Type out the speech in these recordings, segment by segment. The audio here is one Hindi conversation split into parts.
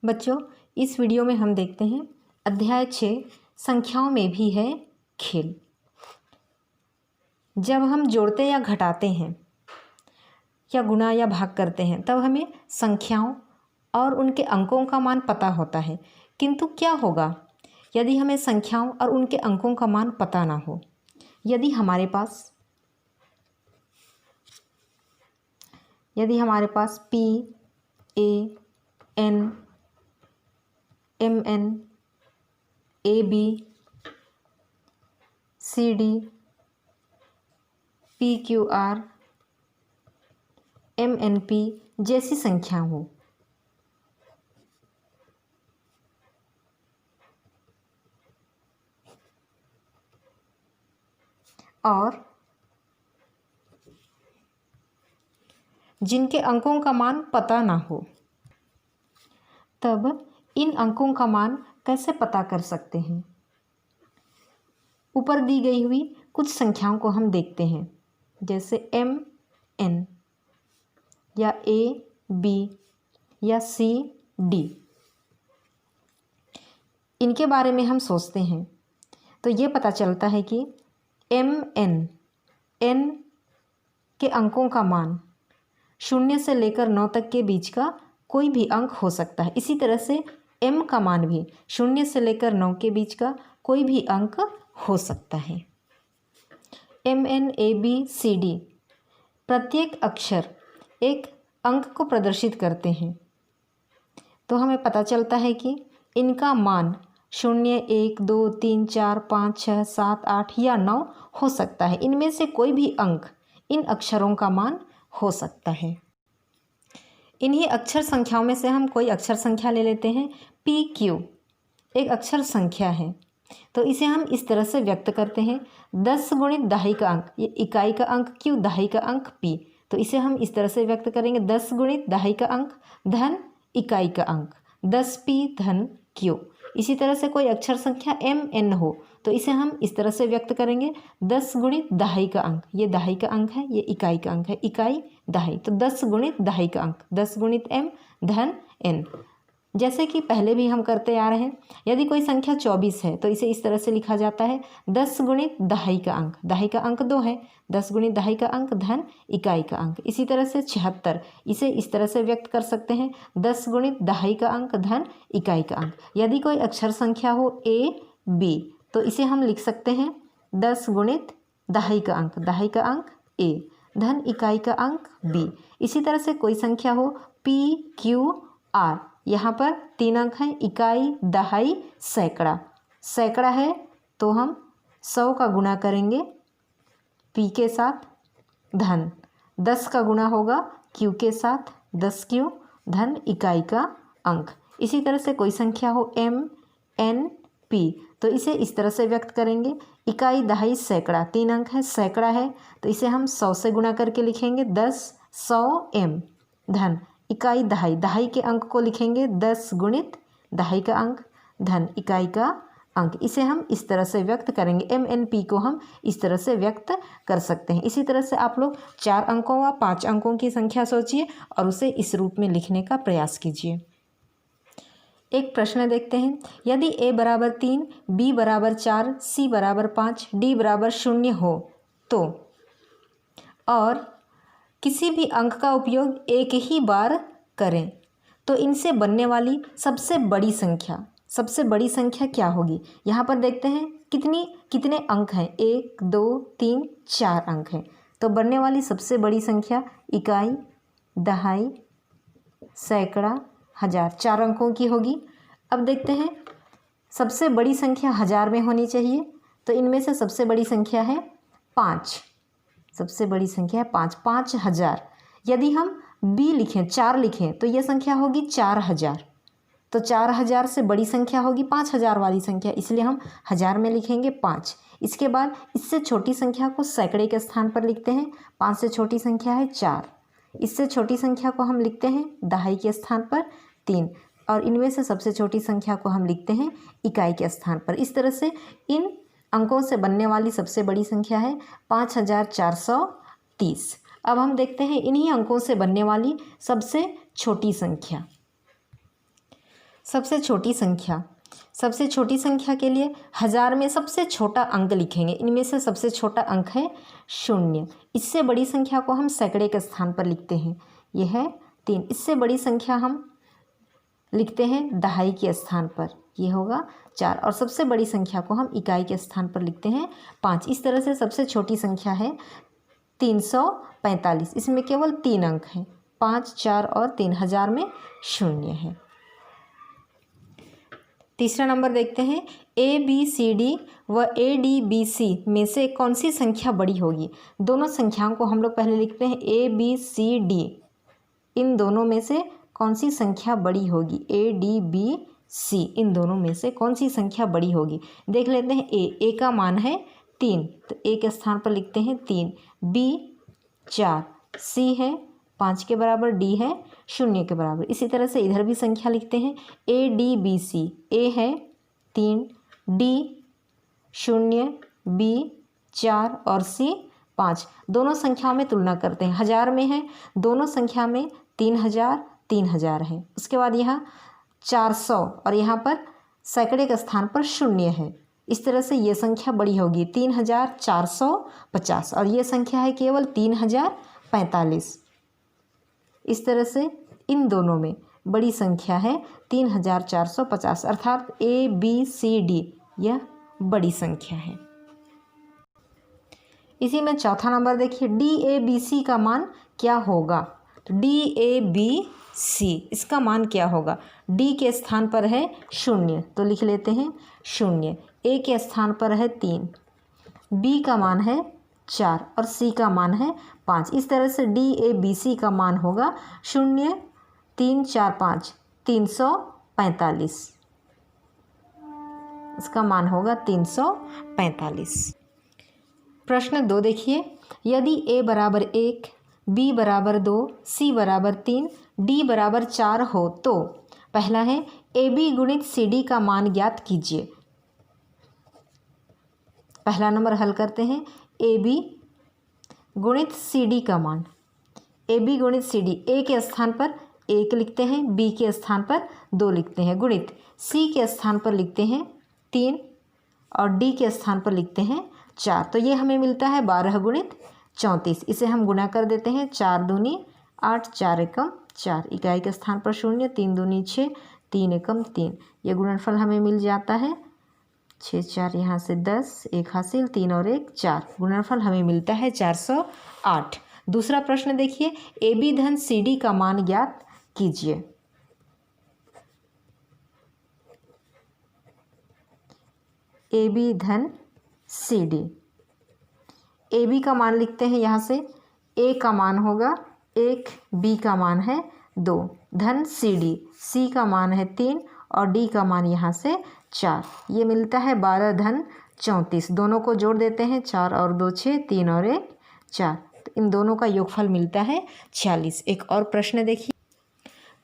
बच्चों, इस वीडियो में हम देखते हैं अध्याय 6 संख्याओं में भी है खेल। जब हम जोड़ते या घटाते हैं या गुणा या भाग करते हैं तब हमें संख्याओं और उनके अंकों का मान पता होता है। किंतु क्या होगा यदि हमें संख्याओं और उनके अंकों का मान पता ना हो? यदि हमारे पास P, A, N, MN, AB, CD, PQR, MNP जैसी संख्या हो और जिनके अंकों का मान पता ना हो, तब इन अंकों का मान कैसे पता कर सकते हैं? ऊपर दी गई हुई कुछ संख्याओं को हम देखते हैं, जैसे MN या AB या CD। इनके बारे में हम सोचते हैं तो ये पता चलता है कि N के अंकों का मान 0 से लेकर 9 तक के बीच का कोई भी अंक हो सकता है। इसी तरह से M का मान भी 0 से लेकर 9 के बीच का कोई भी अंक हो सकता है। MN, AB, CD प्रत्येक अक्षर एक अंक को प्रदर्शित करते हैं, तो हमें पता चलता है कि इनका मान 0, 1, 2, 3, 4, 5, 6, 7, 8 या 9 हो सकता है। इनमें से कोई भी अंक इन अक्षरों का मान हो सकता है। इन्हीं अक्षर संख्याओं में से हम कोई अक्षर संख्या ले लेते हैं। PQ एक अक्षर संख्या है, तो इसे हम इस तरह से व्यक्त करते हैं 10 गुणित दहाई का अंक, ये इकाई का अंक Q, दहाई का अंक P, तो इसे हम इस तरह से व्यक्त करेंगे 10 गुणित दहाई का अंक धन इकाई का अंक 10P धन Q। इसी तरह से कोई अक्षर संख्या MN हो तो इसे हम इस तरह से व्यक्त करेंगे 10 गुणित दहाई का अंक, ये दहाई का अंक है, ये इकाई का अंक है, इकाई दहाई, तो 10 गुणित दहाई का अंक 10 गुणित M धन N। जैसे कि पहले भी हम करते आ रहे हैं, यदि कोई संख्या 24 है तो इसे इस तरह से लिखा जाता है 10 गुणित दहाई का अंक, दहाई का अंक 2 है, 10 गुणित दहाई का अंक धन इकाई का अंक। इसी तरह से 76 इसे इस तरह से व्यक्त कर सकते हैं 10 गुणित दहाई का अंक धन इकाई का अंक। यदि कोई अक्षर संख्या हो AB तो इसे हम लिख सकते हैं 10 गुणित दहाई का अंक, दहाई का अंक A धन इकाई का अंक B। इसी तरह से कोई संख्या हो PQR, यहाँ पर 3 अंक हैं, इकाई, दहाई, सैकड़ा। सैकड़ा है तो हम 100 का गुणा करेंगे P के साथ धन 10 का गुणा होगा Q के साथ 10Q धन इकाई का अंक। इसी तरह से कोई संख्या हो MNP तो इसे इस तरह से व्यक्त करेंगे इकाई, दहाई, सैकड़ा, 3 अंक है, सैकड़ा है तो इसे हम 100 से गुणा करके लिखेंगे 10 100M धन इकाई, दहाई, दहाई के अंक को लिखेंगे 10 गुणित दहाई का अंक धन इकाई का अंक। इसे हम इस तरह से व्यक्त करेंगे, MNP को हम इस तरह से व्यक्त कर सकते हैं। इसी तरह से आप लोग 4 अंकों व 5 अंकों की संख्या सोचिए और उसे इस रूप में लिखने का प्रयास कीजिए। एक प्रश्न देखते हैं, यदि A बराबर 3, B बराबर 4, C बराबर 5, D बराबर 0 हो तो, और किसी भी अंक का उपयोग एक ही बार करें तो इनसे बनने वाली सबसे बड़ी संख्या क्या होगी? यहाँ पर देखते हैं कितने अंक हैं, 1, 2, 3, 4 अंक हैं, तो बनने वाली सबसे बड़ी संख्या इकाई, दहाई, सैकड़ा, हजार, 4 अंकों की होगी। अब देखते हैं सबसे बड़ी संख्या 1000 में होनी चाहिए, तो इनमें से सबसे बड़ी संख्या है 5, सबसे बड़ी संख्या है 5, 5000। यदि हम B लिखें, 4 लिखें तो यह संख्या होगी 4000, तो 4000 से बड़ी संख्या होगी 5000 वाली संख्या, इसलिए हम 1000 में लिखेंगे 5। इसके बाद इससे छोटी संख्या को सैकड़े के स्थान पर लिखते हैं, 5 से छोटी संख्या है 4, इससे छोटी संख्या को हम लिखते हैं दहाई के स्थान पर 3, और इनमें से सबसे छोटी संख्या को हम लिखते हैं इकाई के स्थान पर। इस तरह से इन अंकों से बनने वाली सबसे बड़ी संख्या है 5430। अब हम देखते हैं इन्हीं अंकों से बनने वाली सबसे छोटी संख्या। सबसे छोटी संख्या के लिए 1000 में सबसे छोटा अंक लिखेंगे। इनमें से सबसे छोटा अंक है 0। इससे बड़ी संख्या को हम सैकड़े के स्थान पर लिखते हैं, यह है 3। इससे बड़ी संख्या हम लिखते हैं दहाई के स्थान पर, यह होगा 4। और सबसे बड़ी संख्या को हम इकाई के स्थान पर लिखते हैं 5। इस तरह से सबसे छोटी संख्या है 345। इसमें केवल 3 अंक हैं, 5, 4 और 3। 1000 में 0 है। तीसरा नंबर देखते हैं, ABCD व ADBC में से कौन सी संख्या बड़ी होगी। दोनों संख्याओं को हम लोग पहले लिखते हैं ABCD। इन दोनों में से कौन सी संख्या बड़ी होगी, ADBC। इन दोनों में से कौन सी संख्या बड़ी होगी, देख लेते हैं। A का मान है 3, तो A के स्थान पर लिखते हैं 3। B 4, C है 5 के बराबर, D है 0 के बराबर। इसी तरह से इधर भी संख्या लिखते हैं ADBC। A है 3, D 0, B 4 और C 5। दोनों संख्याओं में तुलना करते हैं। 1000 में है, दोनों संख्या में 3000 3000 है। उसके बाद यहाँ 400 और यहाँ पर सैकड़े के स्थान पर 0 है। इस तरह से ये संख्या बड़ी होगी 3450 और ये संख्या है केवल 3045। इस तरह से इन दोनों में बड़ी संख्या है 3450, अर्थात ABCD यह बड़ी संख्या है। इसी में चौथा नंबर देखिए, DABC का मान क्या होगा। तो DABC इसका मान क्या होगा। D के स्थान पर है 0, तो लिख लेते हैं 0। A के स्थान पर है 3, B का मान है 4 और C का मान है 5। इस तरह से DABC का मान होगा 0 3 4 5 345। इसका मान होगा 345। प्रश्न 2 देखिए, यदि A बराबर 1, B बराबर 2, C बराबर 3, D बराबर 4 हो तो पहला है AB गुणित CD का मान ज्ञात कीजिए। पहला नंबर हल करते हैं। AB गुणित CD का मान, AB गुणित CD, A के स्थान पर 1 लिखते हैं, B के स्थान पर 2 लिखते हैं, गुणित C के स्थान पर लिखते हैं 3 और D के स्थान पर लिखते हैं 4। तो ये हमें मिलता है 12 गुणित 34। इसे हम गुणा कर देते हैं। 4 दूनी 8, 4 एकम 4, इकाई के स्थान पर 0, 3 दूनी 6, 3 एकम 3। ये गुणनफल हमें मिल जाता है 6 4 यहाँ से 10, 1 हासिल, 3 और 1 4। गुणनफल हमें मिलता है 408। दूसरा प्रश्न देखिए, AB धन CD का मान ज्ञात कीजिए। AB धन CD, AB का मान लिखते हैं यहाँ से। A का मान होगा 1, B का मान है 2, धन CD, C का मान है 3 और D का मान यहाँ से 4। ये मिलता है 12 धन 34। दोनों को जोड़ देते हैं, 4 और 2 6, 3 और 1 4। तो इन दोनों का योगफल मिलता है 46। एक और प्रश्न देखिए,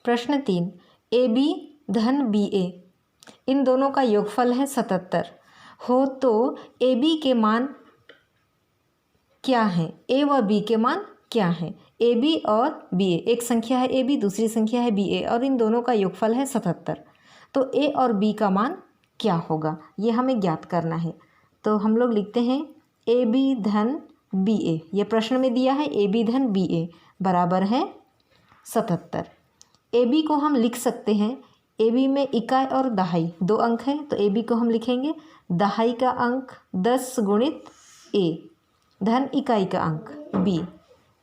प्रश्न 3, AB धन BA, इन दोनों का योगफल है 77 हो तो AB के मान क्या है, A व B के मान क्या है। AB और BA, एक संख्या है AB, दूसरी संख्या है BA और इन दोनों का योगफल है 77। तो A और B का मान क्या होगा, ये हमें ज्ञात करना है। तो हम लोग लिखते हैं AB धन BA, ये प्रश्न में दिया है AB धन BA बराबर है 77। AB को हम लिख सकते हैं, AB में इकाई और दहाई 2 अंक हैं, तो AB को हम लिखेंगे दहाई का अंक 10 गुणित A धन इकाई का अंक B,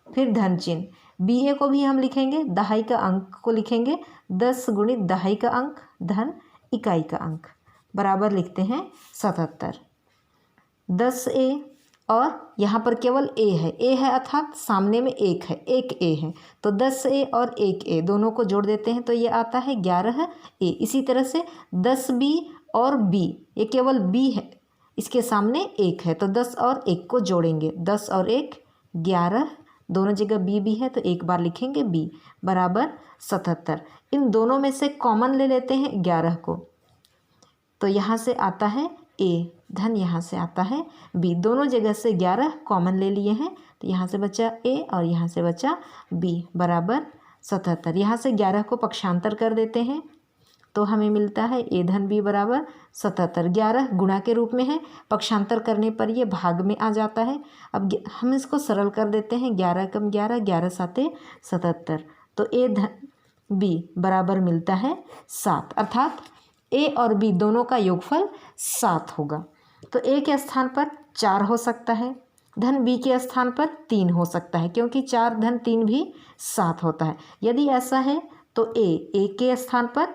फिर धन चिन्ह। BA को भी हम लिखेंगे, दहाई का अंक को लिखेंगे 10 गुणित दहाई का अंक धन इकाई का अंक, बराबर लिखते हैं 77। 10A और यहाँ पर केवल A है अर्थात सामने में 1 है, 1 A है, तो 10A और 1A दोनों को जोड़ देते हैं तो ये आता है 11A। इसी तरह से 10B और B, ये केवल B है, इसके सामने 1 है, तो 10 और 1 को जोड़ेंगे, 10 और 1 11, दोनों जगह B है तो एक बार लिखेंगे B बराबर 77। इन दोनों में से कॉमन ले लेते हैं 11 को, तो यहाँ से आता है A धन यहाँ से आता है B, दोनों जगह से 11 कॉमन ले लिए हैं, तो यहाँ से बचा A और यहाँ से बचा B बराबर 77। यहाँ से 11 को पक्षांतर कर देते हैं तो हमें मिलता है a धन b बराबर 77। 11 गुणा के रूप में है, पक्षांतर करने पर ये भाग में आ जाता है। अब हम इसको सरल कर देते हैं। 11 कम 11, 11 साते 77, तो a धन b बराबर मिलता है 7, अर्थात a और b दोनों का योगफल 7 होगा। तो a के स्थान पर 4 हो सकता है, धन b के स्थान पर 3 हो सकता है, क्योंकि 4 धन 3 भी 7 होता है। यदि ऐसा है तो a के स्थान पर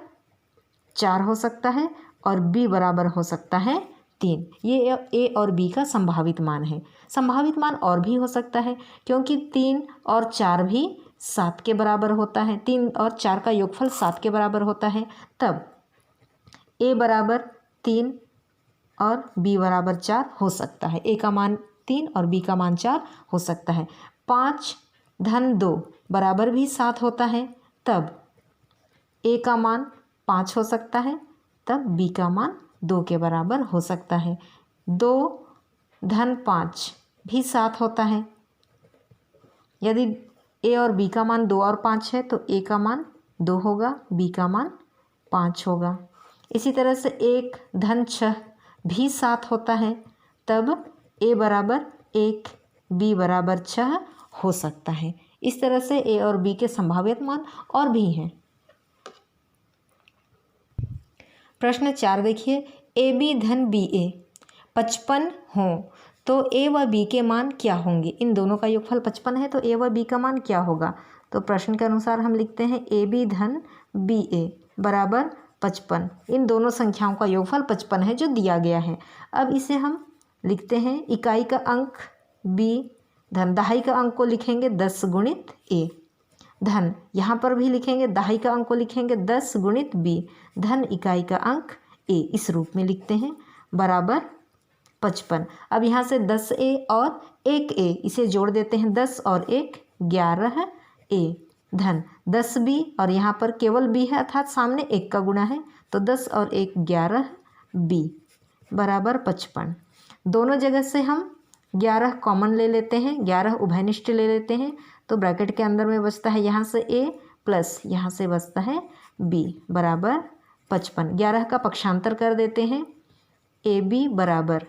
4 हो सकता है और b बराबर हो सकता है 3। ये a और b का संभावित मान है। संभावित मान और भी हो सकता है, क्योंकि 3 और 4 भी 7 के बराबर होता है। 3 और 4 का योगफल 7 के बराबर होता है। तब a बराबर 3 और b बराबर 4 हो सकता है। a का मान 3 और b का मान 4 हो सकता है। 5 धन 2 बराबर भी 7 होता है, तब a का मान 5 हो सकता है, तब b का मान 2 के बराबर हो सकता है। 2 धन 5 भी 7 होता है। यदि a और b का मान 2 और 5 है तो a का मान 2 होगा, b का मान 5 होगा। इसी तरह से 1 धन 6 भी 7 होता है, तब a बराबर 1, b बराबर 6 हो सकता है। इस तरह से a और b के संभावित मान और भी हैं। प्रश्न 4 देखिए, ए बी धन बी ए 55 हो तो a व b के मान क्या होंगे। इन दोनों का योगफल 55 है तो a व b का मान क्या होगा। तो प्रश्न के अनुसार हम लिखते हैं ए बी धन बी ए बराबर 55। इन दोनों संख्याओं का योगफल 55 है जो दिया गया है। अब इसे हम लिखते हैं इकाई का अंक b धन दहाई का अंक को लिखेंगे 10 गुणित a धन यहाँ पर भी लिखेंगे दहाई का अंक को लिखेंगे 10 गुणित b धन इकाई का अंक a, इस रूप में लिखते हैं बराबर 55। अब यहाँ से 10a और 1a इसे जोड़ देते हैं, 10 और 1 11a धन 10b और यहाँ पर केवल b है अर्थात सामने 1 का गुणा है, तो 10 और 1 11b बराबर 55। दोनों जगह से हम 11 कॉमन ले लेते हैं, 11 उभयनिष्ठ ले लेते हैं, तो ब्रैकेट के अंदर में बचता है यहाँ से a प्लस यहाँ से बचता है b बराबर 55। 11 का पक्षांतर कर देते हैं, ab बराबर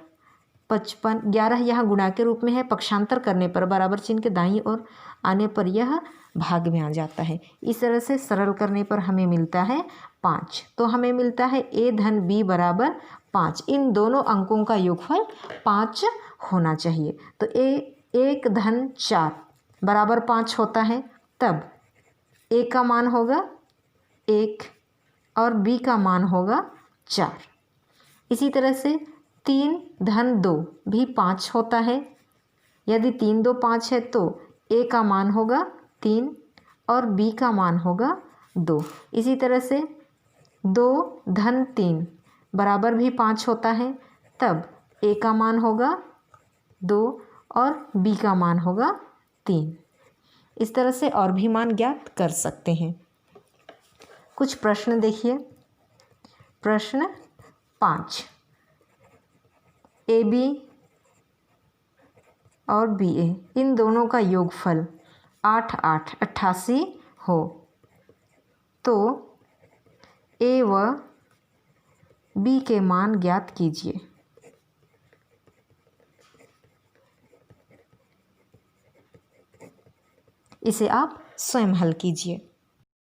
55। 11 यहाँ गुणा के रूप में है, पक्षांतर करने पर बराबर चिन्ह के दाईं ओर आने पर यह भाग में आ जाता है। इस तरह से सरल करने पर हमें मिलता है 5। तो हमें मिलता है a धन b बराबर 5। इन दोनों अंकों का योगफल 5 होना चाहिए। तो a 1 धन 4 बराबर 5 होता है, तब a का मान होगा 1 और b का मान होगा 4। इसी तरह से 3 धन 2 भी 5 होता है। यदि 3 2 5 है तो a का मान होगा 3 और b का मान होगा 2। इसी तरह से 2 धन 3 बराबर भी 5 होता है, तब a का मान होगा 2 और b का मान होगा 3। इस तरह से और भी मान ज्ञात कर सकते हैं। कुछ प्रश्न देखिए। प्रश्न 5, ए बी और बी ए इन दोनों का योगफल 8 8 88 हो तो ए व बी के मान ज्ञात कीजिए। इसे आप स्वयं हल कीजिए।